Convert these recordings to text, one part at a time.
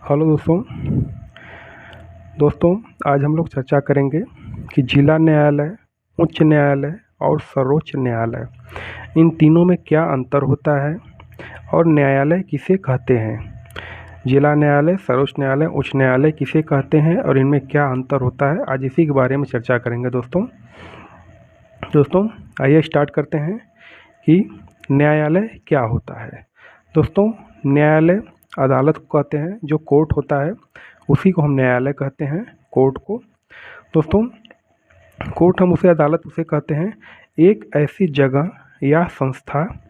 Hello दोस्तों आज हम लोग चर्चा करेंगे कि जिला न्यायालय, उच्च न्यायालय और सर्वोच्च न्यायालय इन तीनों में क्या अंतर होता है और न्यायालय किसे कहते हैं। जिला न्यायालय, सर्वोच्च न्यायालय, उच्च न्यायालय किसे कहते हैं और इनमें क्या अंतर होता है, आज इसी के बारे में चर्चा करेंगे। दोस्तों आइए स्टार्ट करते हैं कि न्यायालय क्या होता है। दोस्तों न्यायालय अदालत को कहते हैं, जो कोर्ट होता है उसी को हम न्यायालय कहते हैं, कोर्ट को। दोस्तों कोर्ट हम उसे, अदालत उसे कहते हैं, एक ऐसी जगह या संस्था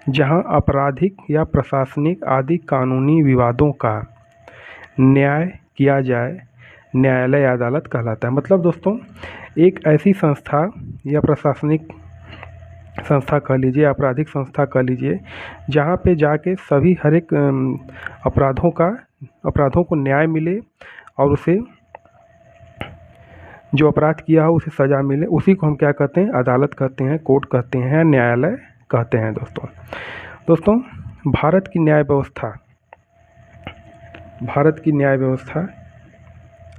जहां आपराधिक या प्रशासनिक आदि कानूनी विवादों का न्याय किया जाए, न्यायालय या अदालत कहलाता है। मतलब दोस्तों एक ऐसी संस्था या प्रशासनिक संस्था कह लीजिए, आपराधिक संस्था कह लीजिए, जहाँ पे जाके सभी हर एक अपराधों को न्याय मिले और उसे जो अपराध किया हो उसे सज़ा मिले, उसी को हम क्या कहते हैं, अदालत कहते हैं, कोर्ट कहते हैं, न्यायालय कहते हैं। दोस्तों भारत की न्याय व्यवस्था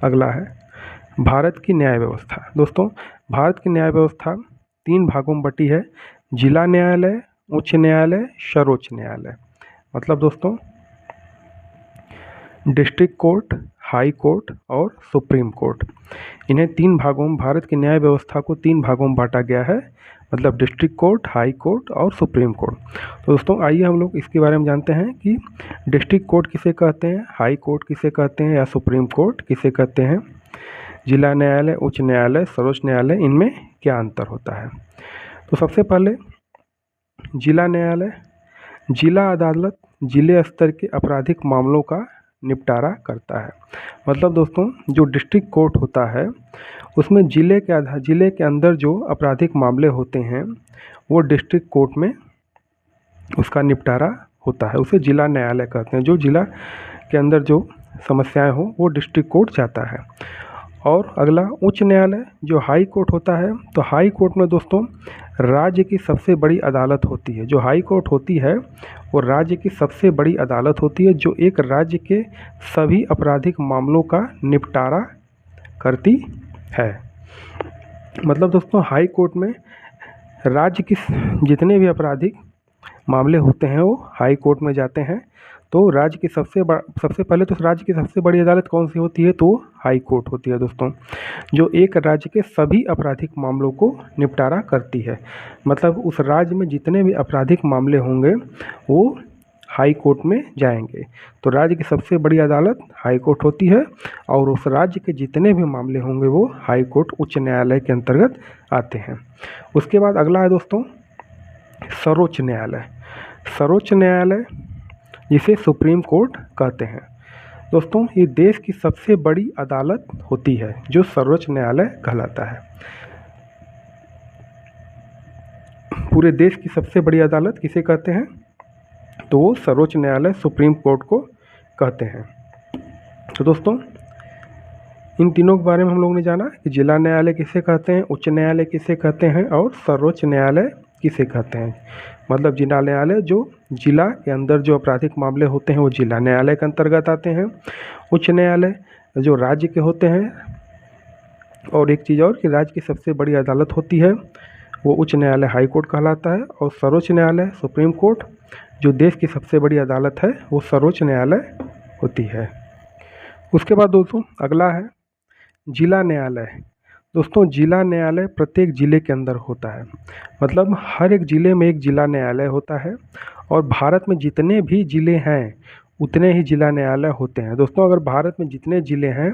अगला है। भारत की न्याय व्यवस्था, दोस्तों भारत की न्याय व्यवस्था 3 भागों में बटी है: जिला न्यायालय, उच्च न्यायालय, सर्वोच्च न्यायालय। मतलब दोस्तों डिस्ट्रिक्ट कोर्ट, हाई कोर्ट और सुप्रीम कोर्ट, इन्हें 3 भागों में, भारत की न्याय व्यवस्था को 3 भागों में बांटा गया है। मतलब डिस्ट्रिक्ट कोर्ट, हाई कोर्ट और सुप्रीम कोर्ट। तो दोस्तों आइए हम लोग इसके बारे में जानते हैं कि डिस्ट्रिक्ट कोर्ट किसे कहते हैं, हाई कोर्ट किसे कहते हैं या सुप्रीम कोर्ट किसे कहते हैं, जिला न्यायालय, उच्च न्यायालय, सर्वोच्च न्यायालय, इनमें क्या अंतर होता है। तो सबसे पहले जिला न्यायालय। जिला अदालत जिले स्तर के आपराधिक मामलों का निपटारा करता है। मतलब दोस्तों जो डिस्ट्रिक्ट कोर्ट होता है उसमें जिले के अंदर जो आपराधिक मामले होते हैं वो डिस्ट्रिक्ट कोर्ट में उसका निपटारा होता है, उसे जिला न्यायालय कहते हैं। जो जिला के अंदर जो समस्याएं हो वो डिस्ट्रिक्ट कोर्ट जाता है। और अगला उच्च न्यायालय, जो हाई कोर्ट होता है। तो हाई कोर्ट में दोस्तों राज्य की सबसे बड़ी अदालत होती है। जो हाई कोर्ट होती है वो राज्य की सबसे बड़ी अदालत होती है, जो एक राज्य के सभी आपराधिक मामलों का निपटारा करती है। मतलब दोस्तों हाई कोर्ट में राज्य की जितने भी आपराधिक मामले होते हैं वो हाई कोर्ट में जाते हैं। तो राज्य की सबसे पहले तो राज्य की सबसे बड़ी अदालत कौन सी होती है, तो हाई कोर्ट होती है दोस्तों, जो एक राज्य के सभी आपराधिक मामलों को निपटारा करती है। मतलब उस राज्य में जितने भी आपराधिक मामले होंगे वो हाई कोर्ट में जाएंगे। तो राज्य की सबसे बड़ी अदालत हाई कोर्ट होती है और उस राज्य के जितने भी मामले होंगे वो हाई कोर्ट, उच्च न्यायालय के अंतर्गत आते हैं। उसके बाद अगला है दोस्तों सर्वोच्च न्यायालय। सर्वोच्च न्यायालय जिसे सुप्रीम कोर्ट कहते हैं। दोस्तों ये देश की सबसे बड़ी अदालत होती है, जो सर्वोच्च न्यायालय कहलाता है। पूरे देश की सबसे बड़ी अदालत किसे कहते हैं, तो वो सर्वोच्च न्यायालय, सुप्रीम कोर्ट को कहते हैं। तो दोस्तों इन तीनों के बारे में हम लोगों ने जाना कि जिला न्यायालय किसे कहते हैं, उच्च न्यायालय किसे कहते हैं और सर्वोच्च न्यायालय किसे कहते हैं। मतलब जिला न्यायालय जो जिला के अंदर जो आपराधिक मामले होते हैं वो जिला न्यायालय के अंतर्गत आते हैं। उच्च न्यायालय जो राज्य के होते हैं, और एक चीज़ और कि राज्य की सबसे बड़ी अदालत होती है वो उच्च न्यायालय, हाई कोर्ट कहलाता है। और सर्वोच्च न्यायालय, सुप्रीम कोर्ट, जो देश की सबसे बड़ी अदालत है वो सर्वोच्च न्यायालय होती है। उसके बाद दोस्तों अगला है जिला न्यायालय। दोस्तों जिला न्यायालय प्रत्येक ज़िले के अंदर होता है। मतलब हर एक ज़िले में एक जिला न्यायालय होता है और भारत में जितने भी ज़िले हैं उतने ही जिला न्यायालय होते हैं। दोस्तों अगर भारत में जितने ज़िले हैं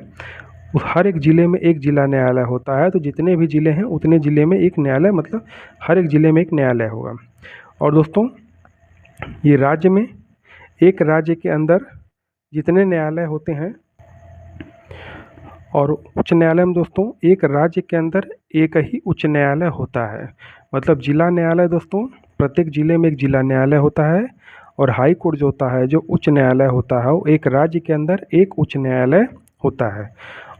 हर एक ज़िले में एक जिला न्यायालय होता है, तो जितने भी ज़िले हैं उतने ज़िले में एक न्यायालय, मतलब हर एक ज़िले में एक न्यायालय होगा। और दोस्तों ये राज्य में, एक राज्य के अंदर जितने न्यायालय होते हैं, और उच्च न्यायालय में दोस्तों एक राज्य के अंदर एक ही उच्च न्यायालय होता है। मतलब जिला न्यायालय दोस्तों प्रत्येक ज़िले में एक जिला न्यायालय होता है, और हाई कोर्ट जो होता है, जो उच्च न्यायालय होता है, वो एक राज्य के अंदर एक उच्च न्यायालय होता है।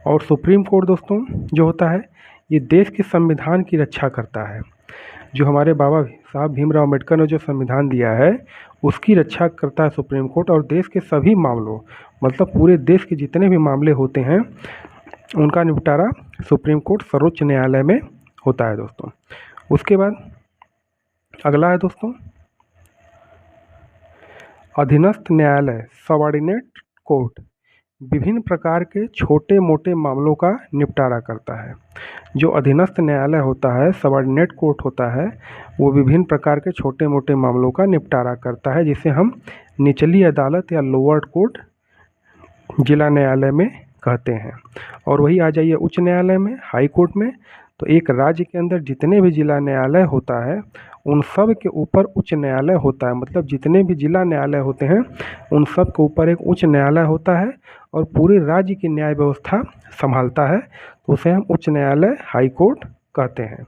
और सुप्रीम कोर्ट दोस्तों जो होता है ये देश के संविधान की रक्षा करता है। जो हमारे बाबा साहब भीमराव अम्बेडकर ने जो संविधान दिया है उसकी रक्षा करता है सुप्रीम कोर्ट, और देश के सभी मामलों, मतलब पूरे देश के जितने भी मामले होते हैं उनका निपटारा सुप्रीम कोर्ट सर्वोच्च न्यायालय में होता है दोस्तों। उसके बाद अगला है दोस्तों अधीनस्थ न्यायालय, सबऑर्डिनेट कोर्ट, विभिन्न प्रकार के छोटे मोटे मामलों का निपटारा करता है। जो अधीनस्थ न्यायालय होता है, सबऑर्डिनेट कोर्ट होता है, वो विभिन्न प्रकार के छोटे मोटे मामलों का निपटारा करता है, जिसे हम निचली अदालत या लोअर कोर्ट जिला न्यायालय में कहते हैं। और वही आ जाइए उच्च न्यायालय में, हाई कोर्ट में। तो एक राज्य के अंदर जितने भी जिला न्यायालय होता है उन सब के ऊपर उच्च न्यायालय होता है, मतलब जितने भी जिला न्यायालय होते हैं उन सब के ऊपर एक उच्च न्यायालय होता है और पूरे राज्य की न्याय व्यवस्था संभालता है, तो उसे हम उच्च न्यायालय, हाई कोर्ट कहते हैं।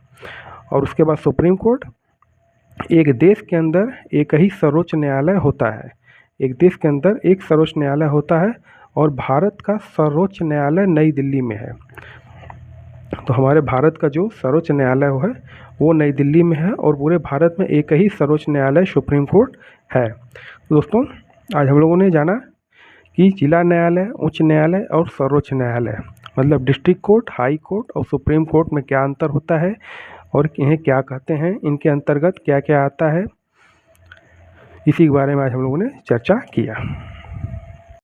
और उसके बाद सुप्रीम कोर्ट, एक देश के अंदर एक ही सर्वोच्च न्यायालय होता है, एक देश के अंदर एक सर्वोच्च न्यायालय होता है, और भारत का सर्वोच्च न्यायालय नई दिल्ली में है। तो हमारे भारत का जो सर्वोच्च न्यायालय है वो नई दिल्ली में है, और पूरे भारत में एक ही सर्वोच्च न्यायालय सुप्रीम कोर्ट है। तो दोस्तों आज हम लोगों ने जाना कि जिला न्यायालय, उच्च न्यायालय और सर्वोच्च न्यायालय, मतलब डिस्ट्रिक्ट कोर्ट, हाई कोर्ट और सुप्रीम कोर्ट में क्या अंतर होता है और इन्हें क्या कहते हैं, इनके अंतर्गत क्या क्या आता है, इसी के बारे में आज हम लोगों ने चर्चा किया।